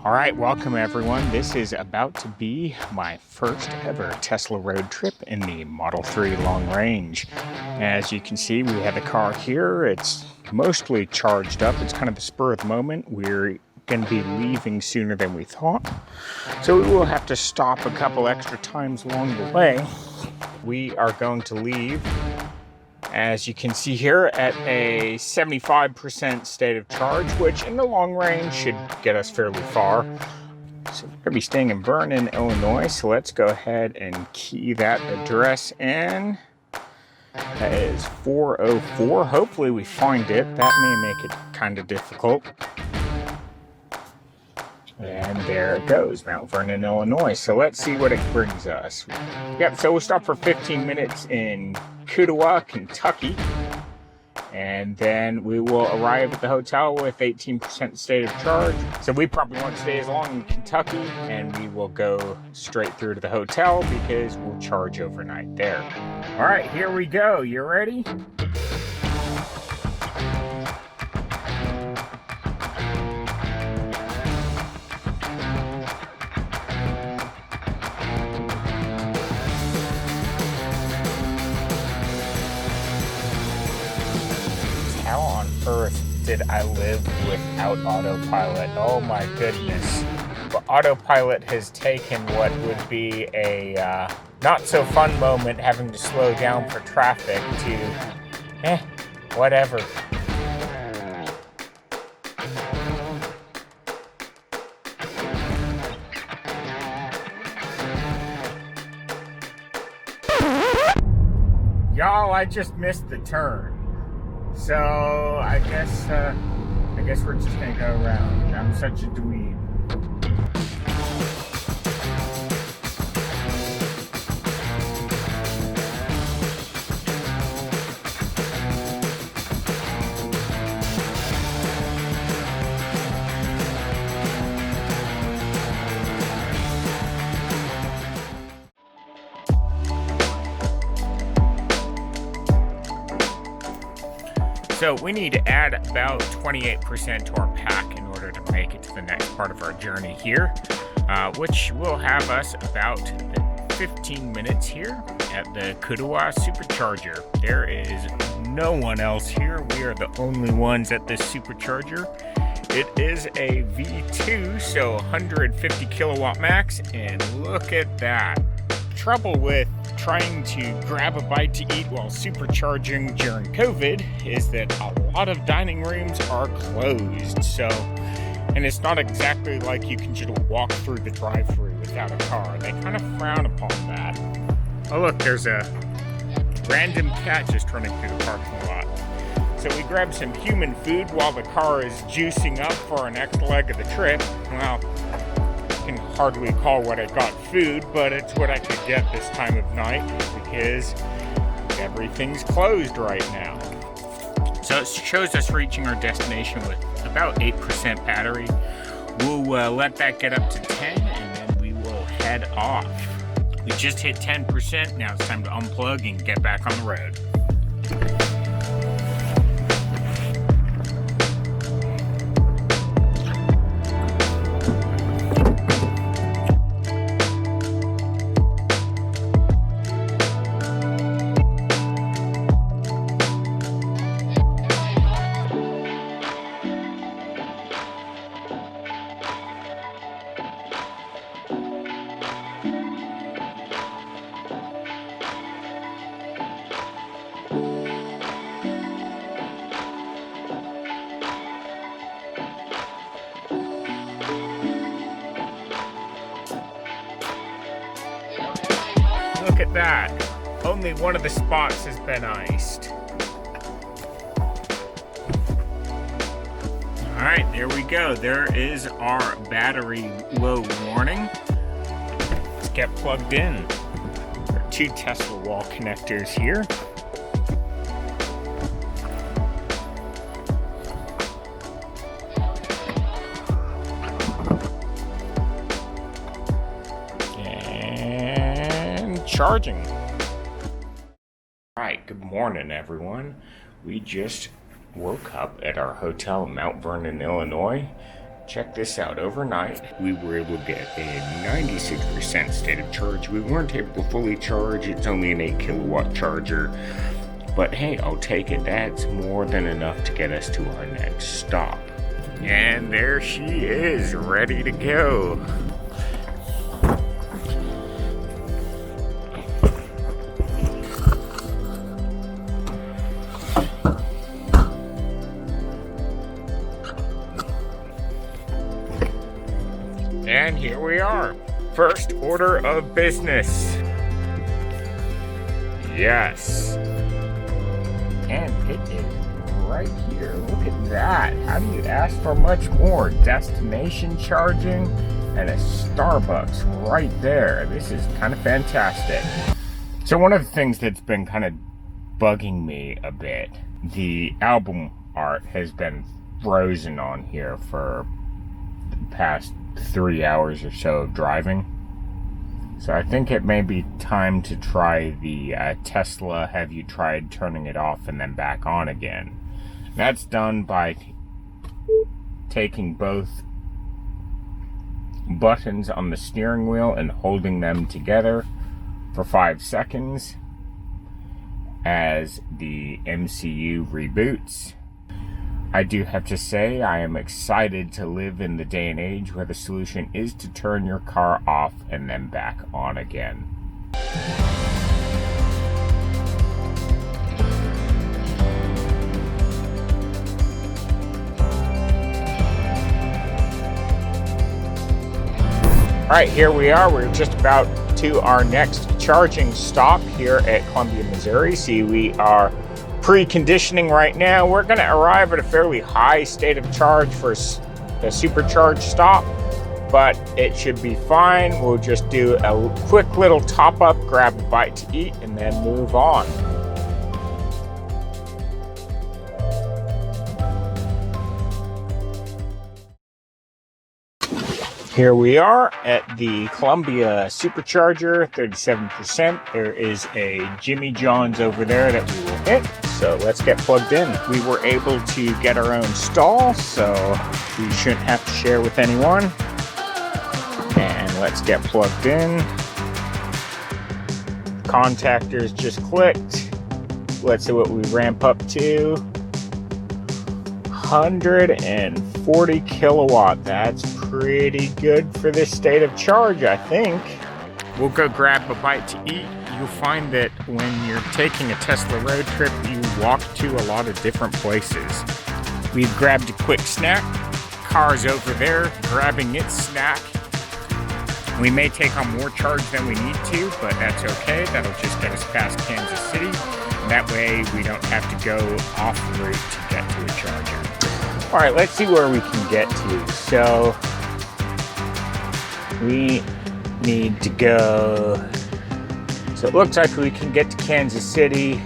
All right, welcome everyone. This is about to be my first ever Tesla road trip in the Model 3 long range. As you can see, we have the car here. It's mostly charged up. It's kind of the spur of the moment. We're going to be leaving sooner than we thought, so we will have to stop a couple extra times along the way. We are going to leave, as you can see here, at a 75% state of charge, which in the long range should get us fairly far. So we're going to be staying in Vernon, Illinois, so let's go ahead and key that address in. That is 404. Hopefully we find it. That may make it kind of difficult. And there it goes, Mount Vernon, Illinois. So let's see what it brings us. Yep, so we'll stop for 15 minutes in Topeka, Kentucky. And then we will arrive at the hotel with 18% state of charge. So we probably won't stay as long in Kentucky, and we will go straight through to the hotel because we'll charge overnight there. All right, here we go. You ready? How on earth did I live without autopilot? Oh my goodness. But autopilot has taken what would be a not so fun moment, having to slow down for traffic, to whatever. Y'all, I just missed the turn. So I guess we're just gonna go around. I'm such a dweeb. So we need to add about 28% to our pack in order to make it to the next part of our journey here, which will have us about 15 minutes here at the Topeka Supercharger. There is no one else here. We are the only ones at this Supercharger. It is a V2, so 150 kilowatt max, and look at that. Trouble with trying to grab a bite to eat while supercharging during COVID is that a lot of dining rooms are closed. And it's not exactly like you can just walk through the drive-thru without a car. They kind of frown upon that. Oh look, there's a random cat just running through the parking lot. So we grabbed some human food while the car is juicing up for our next leg of the trip. Well, I can hardly call what I got food, but it's what I could get this time of night because everything's closed right now. So it shows us reaching our destination with about 8% battery. We'll let that get up to 10, and then we will head off. We just hit 10%. Now it's time to unplug and get back on the road. Look at that. Only one of the spots has been iced. All right, there we go. There is our battery low warning. Let's get plugged in. There are two Tesla wall connectors here. Charging. All right, good morning, everyone. We just woke up at our hotel in Mount Vernon, Illinois. check this out. Overnight, we were able to get a 96% state of charge. We weren't able to fully charge. It's only an 8 kilowatt charger. But hey, I'll take it. That's more than enough to get us to our next stop. And there she is, ready to go. And here we are. First order of business. Yes. And it is right here. Look at that. How do you ask for much more? Destination charging and a Starbucks right there. This is kind of fantastic. So one of the things that's been kind of bugging me a bit, the album art has been frozen on here for the past 3 hours or so of driving. So I think it may be time to try the Tesla Have You Tried Turning It Off and Then Back On Again. That's done by taking both buttons on the steering wheel and holding them together for 5 seconds as the MCU reboots. I do have to say, I am excited to live in the day and age where the solution is to turn your car off and then back on again. Alright, here we are. We're just about to our next charging stop here at Columbia, Missouri. See, we are preconditioning right now. We're going to arrive at a fairly high state of charge for a supercharge stop, but it should be fine. We'll just do a quick little top up, grab a bite to eat, and then move on. Here we are at the Columbia Supercharger, 37%. There is a Jimmy John's over there that we will hit. So let's get plugged in. We were able to get our own stall, so we shouldn't have to share with anyone. And let's get plugged in. Contactors just clicked. Let's see what we ramp up to. 140 kilowatt. That's pretty good for this state of charge, I think. We'll go grab a bite to eat. You'll find that when you're taking a Tesla road trip, you walk to a lot of different places. We've grabbed a quick snack. Car's over there grabbing its snack. We may take on more charge than we need to, but that's okay. That'll just get us past Kansas City. And that way we don't have to go off route to get to a charger. All right, let's see where we can get to. So we need to go. So it looks like we can get to Kansas City.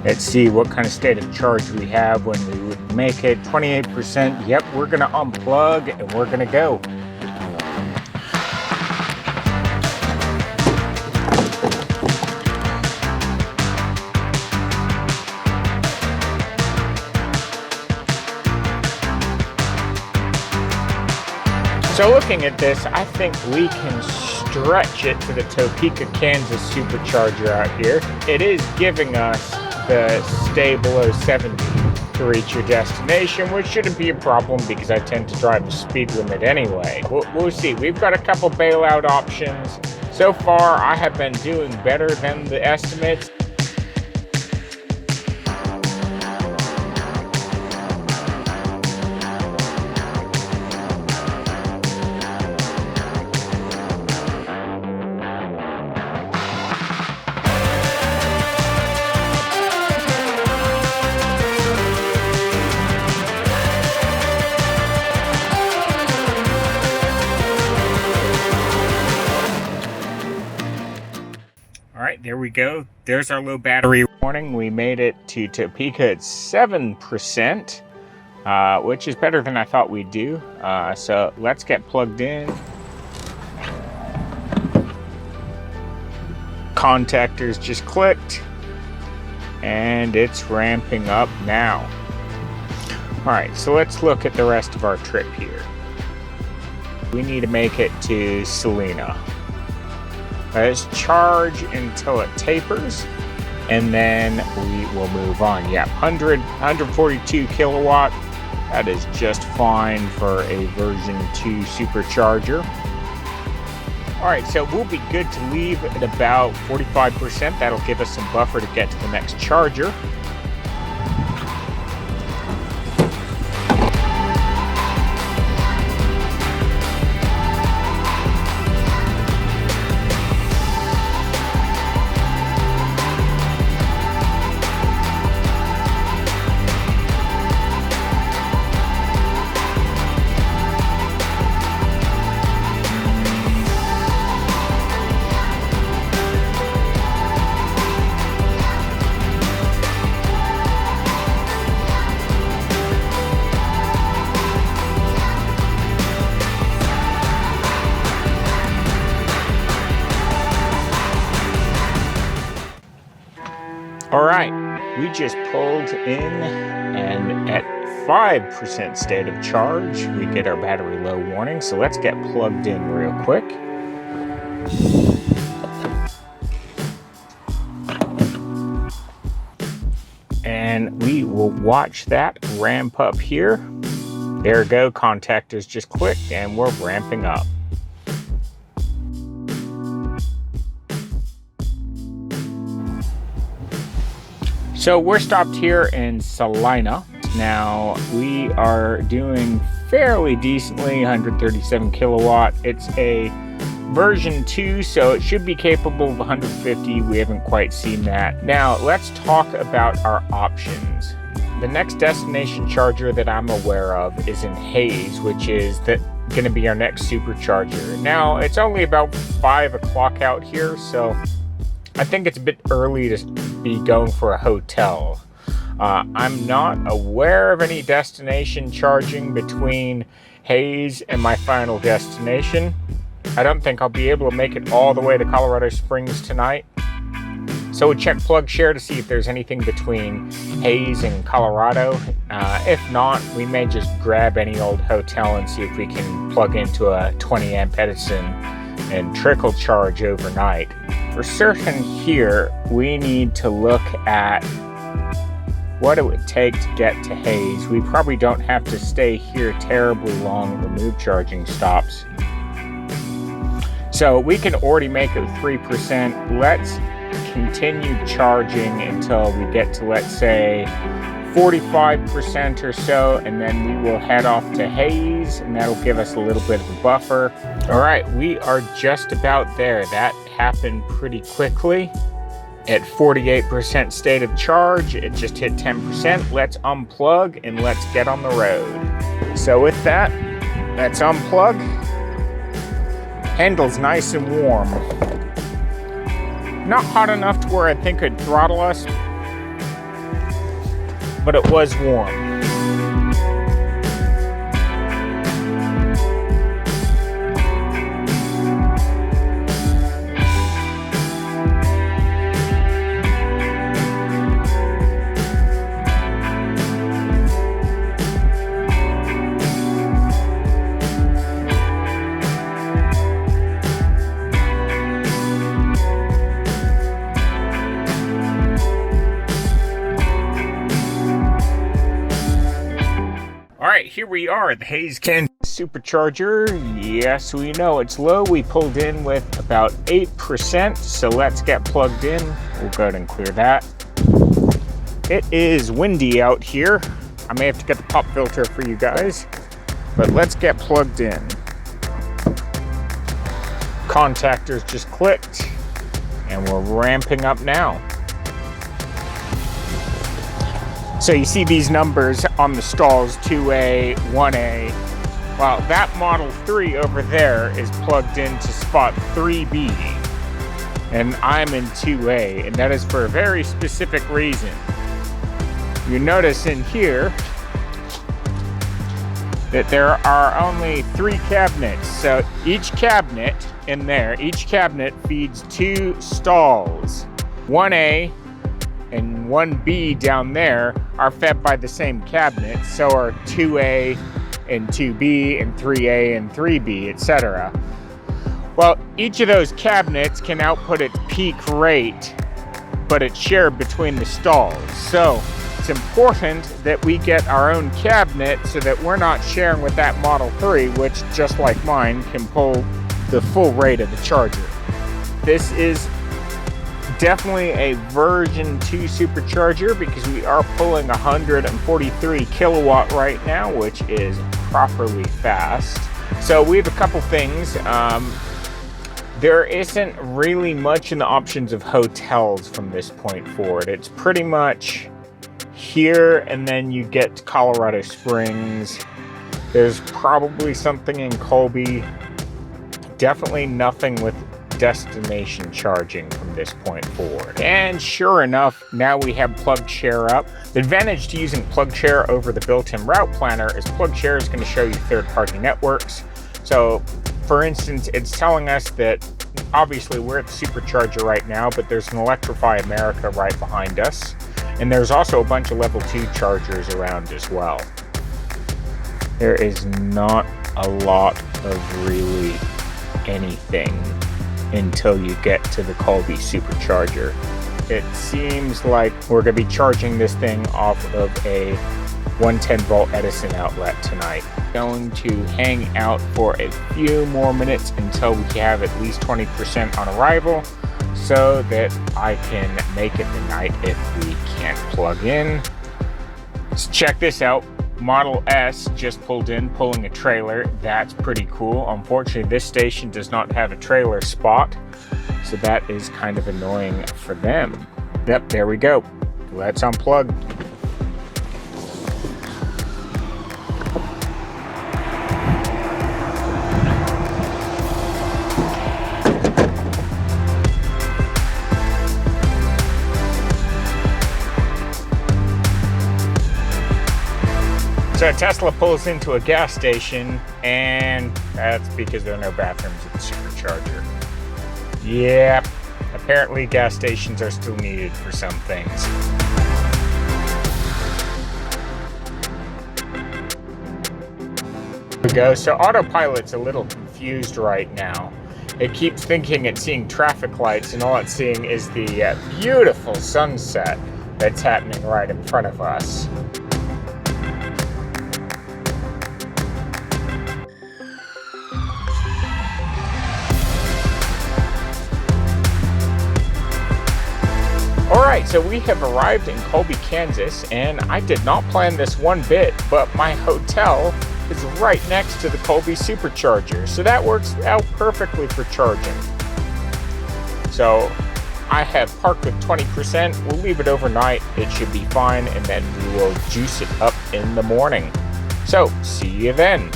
Let's see what kind of state of charge we have when we would make it. 28%. Yep, we're gonna unplug and we're gonna go. So looking at this, I think we can stretch it to the Topeka, Kansas Supercharger out here. It is giving us the stay below 70 to reach your destination, which shouldn't be a problem because I tend to drive the speed limit anyway. We'll see. We've got a couple bailout options. So far, I have been doing better than the estimates. There we go. There's our low battery warning. We made it to Topeka at 7%, which is better than I thought we'd do. So let's get plugged in. Contactors just clicked, and it's ramping up now. Alright, so let's look at the rest of our trip here. We need to make it to Salina. Let's charge until it tapers, and then we will move on. Yeah, 142 kilowatt. That is just fine for a version 2 supercharger. Alright, so we'll be good to leave at about 45%. That'll give us some buffer to get to the next charger. Alright, we just pulled in, and at 5% state of charge, we get our battery low warning. So let's get plugged in real quick. And we will watch that ramp up here. There we go, contactors just clicked, and we're ramping up. So we're stopped here in Salina. Now we are doing fairly decently, 137 kilowatt. It's a version 2, so it should be capable of 150. We haven't quite seen that. Now let's talk about our options. The next destination charger that I'm aware of is in Hayes, which is going to be our next supercharger. Now it's only about 5 o'clock out here, so I think it's a bit early to be going for a hotel. I'm not aware of any destination charging between Hayes and my final destination. I don't think I'll be able to make it all the way to Colorado Springs tonight. So we'll check plug share to see if there's anything between Hayes and Colorado. If not, we may just grab any old hotel and see if we can plug into a 20 amp Edison and trickle charge overnight. For certain here, we need to look at what it would take to get to Hayes. We probably don't have to stay here terribly long or move charging stops. So we can already make it 3%. Let's continue charging until we get to, let's say, 45% or so, and then we will head off to Hayes, and that'll give us a little bit of a buffer. All right, we are just about there. That happened pretty quickly. At 48% state of charge, it just hit 10%. Let's unplug and let's get on the road. So with that, let's unplug. Handle's nice and warm. Not hot enough to where I think it'd throttle us, but it was warm. Here we are at the Hayes, Kansas Supercharger. Yes, we know it's low. We pulled in with about 8%, so let's get plugged in. We'll go ahead and clear that. It is windy out here. I may have to get the pop filter for you guys, but let's get plugged in. Contactors just clicked, and we're ramping up now. So you see these numbers on the stalls, 2A, 1A. Well, that Model 3 over there is plugged into spot 3B. And I'm in 2A, and that is for a very specific reason. You notice in here that there are only 3 cabinets. So each cabinet in there, each cabinet feeds 2 stalls. 1A and 1B down there are fed by the same cabinet. So are 2A and 2B and 3A and 3B, etc. Well, each of those cabinets can output its peak rate, but it's shared between the stalls. So it's important that we get our own cabinet so that we're not sharing with that Model 3, which, just like mine, can pull the full rate of the charger. This is definitely a version 2 supercharger because we are pulling 143 kilowatt right now, which is properly fast. So we have a couple things. There isn't really much in the options of hotels from this point forward. It's pretty much here, and then you get to Colorado Springs. There's probably something in Colby. Definitely nothing with destination charging from this point forward. And sure enough, now we have PlugShare up. The advantage to using PlugShare over the built-in route planner is PlugShare is going to show you third-party networks. So for instance, it's telling us that obviously we're at the Supercharger right now, but there's an Electrify America right behind us. And there's also a bunch of level 2 chargers around as well. There is not a lot of really anything until you get to the Colby Supercharger. It seems like we're going to be charging this thing off of a 110 volt Edison outlet tonight. Going to hang out for a few more minutes until we have at least 20% on arrival, so that I can make it tonight if we can't plug in. Let's check this out. Model S just pulled in, pulling a trailer. That's pretty cool. Unfortunately, this station does not have a trailer spot, so that is kind of annoying for them. Yep, there we go. Let's unplug. So Tesla pulls into a gas station, and that's because there are no bathrooms at the Supercharger. Yep, apparently gas stations are still needed for some things. There we go. So autopilot's a little confused right now. It keeps thinking it's seeing traffic lights, and all it's seeing is the beautiful sunset that's happening right in front of us. Alright, so we have arrived in Colby, Kansas, and I did not plan this one bit, but my hotel is right next to the Colby Supercharger, so that works out perfectly for charging. So I have parked with 20%, we'll leave it overnight, it should be fine, and then we will juice it up in the morning. So, see you then.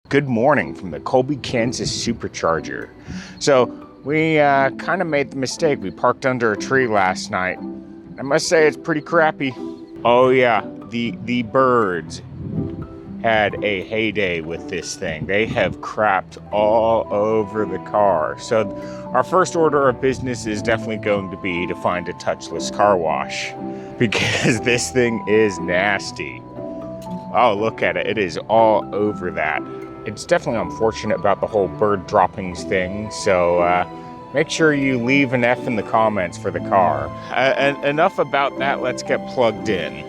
Good morning from the Colby, Kansas Supercharger. So, we kind of made the mistake. We parked under a tree last night. I must say it's pretty crappy. Oh yeah, the birds had a heyday with this thing. They have crapped all over the car. So our first order of business is definitely going to be to find a touchless car wash, because this thing is nasty. Oh, look at it. It is all over that. It's definitely unfortunate about the whole bird droppings thing, so make sure you leave an F in the comments for the car. Enough about that, let's get plugged in.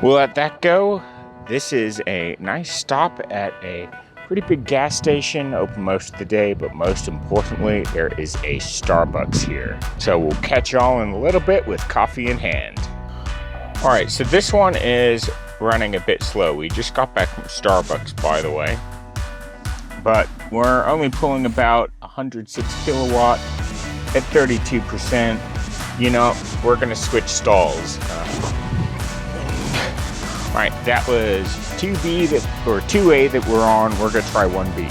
We'll let that go. This is a nice stop at a pretty big gas station, open most of the day, but most importantly, there is a Starbucks here. So we'll catch y'all in a little bit with coffee in hand. All right, so this one is running a bit slow. We just got back from Starbucks, by the way. But we're only pulling about 106 kilowatt at 32%. You know, we're gonna switch stalls. All right, that was 2B or 2A that we're on. We're gonna try 1B.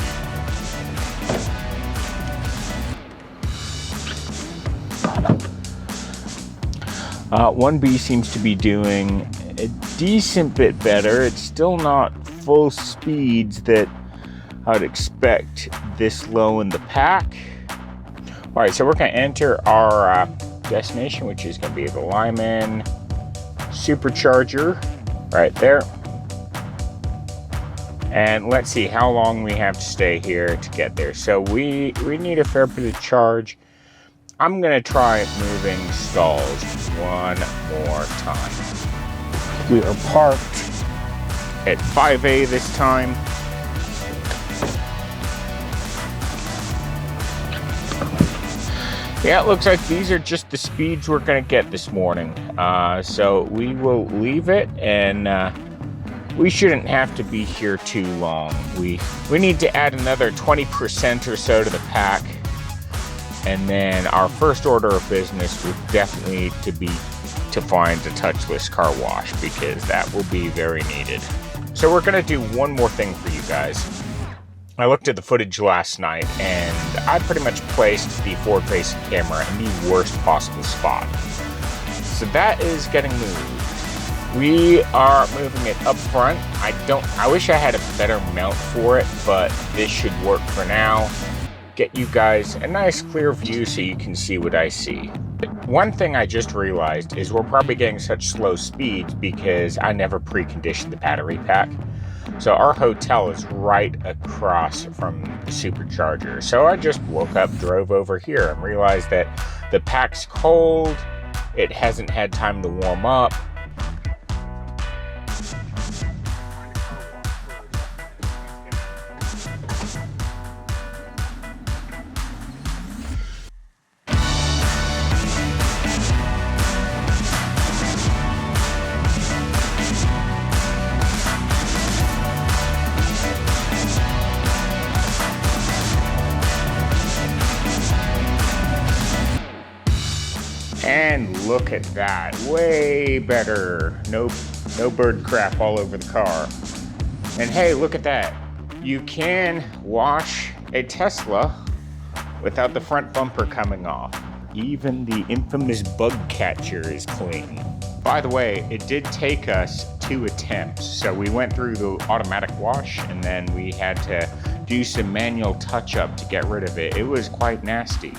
One B seems to be doing a decent bit better. It's still not full speeds that I would expect this low in the pack. All right, so we're going to enter our destination, which is going to be the Lyman Supercharger right there. And let's see how long we have to stay here to get there. So we need a fair bit of charge. I'm going to try moving stalls one more time. We are parked at 5A this time. Yeah, it looks like these are just the speeds we're going to get this morning. So we will leave it, and we shouldn't have to be here too long. We need to add another 20% or so to the pack. And then our first order of business would definitely to find a touchless car wash, because that will be very needed. So we're going to do one more thing for you guys. I looked at the footage last night, and I pretty much placed the forward-facing camera in the worst possible spot. So that is getting moved. We are moving it up front. I wish I had a better mount for it, but this should work for now. Get you guys a nice clear view so you can see what I see. One thing I just realized is we're probably getting such slow speeds because I never preconditioned the battery pack. So our hotel is right across from the Supercharger. So I just woke up, drove over here, and realized that the pack's cold. It hasn't had time to warm up. And look at that, way better. No bird crap all over the car. And hey, look at that. You can wash a Tesla without the front bumper coming off. Even the infamous bug catcher is clean. By the way, it did take us 2 attempts. So we went through the automatic wash, and then we had to do some manual touch-up to get rid of it. It was quite nasty.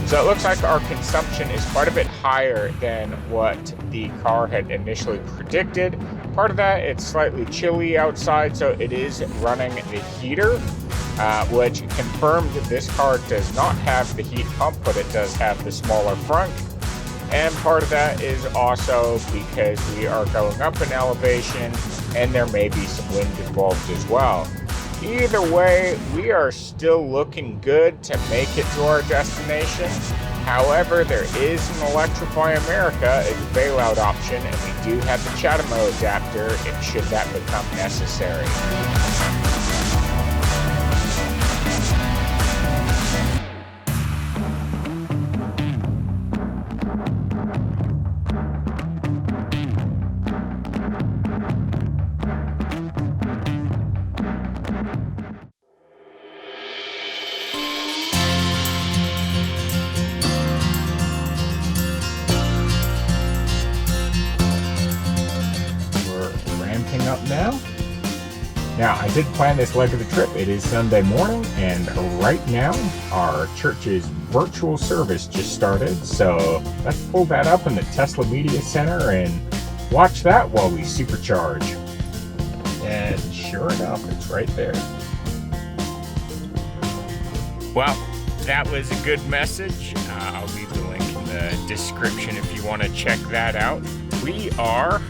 So it looks like our consumption is quite a bit higher than what the car had initially predicted. Part of that, it's slightly chilly outside, so it is running the heater, which confirmed that this car does not have the heat pump, but it does have the smaller front. And part of that is also because we are going up in elevation, and there may be some wind involved as well. Either way, we are still looking good to make it to our destination. However, there is an Electrify America, a bailout option, and we do have the CHAdeMO adapter if should that become necessary. Up now I did plan this leg of the trip. It is Sunday morning, and right now our church's virtual service just started, so let's pull that up in the Tesla Media Center and watch that while we supercharge. And sure enough, it's right there. Well, that was a good message. I'll leave the link in the description if you want to check that out. We are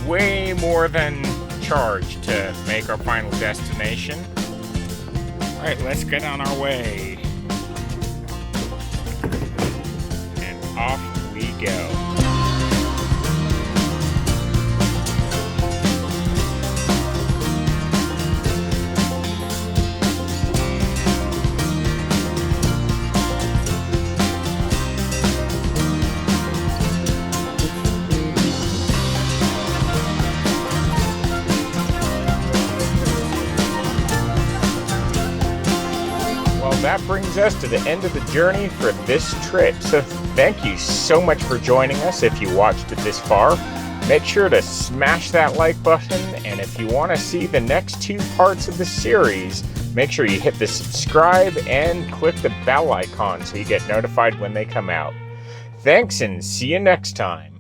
way more than charged to make our final destination. All right, let's get on our way. And off we go. brings us to the end of the journey for this trip. So thank you so much for joining us. If you watched it this far, make sure to smash that like button. And if you want to see the next 2 parts of the series, make sure you hit the subscribe and click the bell icon so you get notified when they come out. Thanks, and see you next time.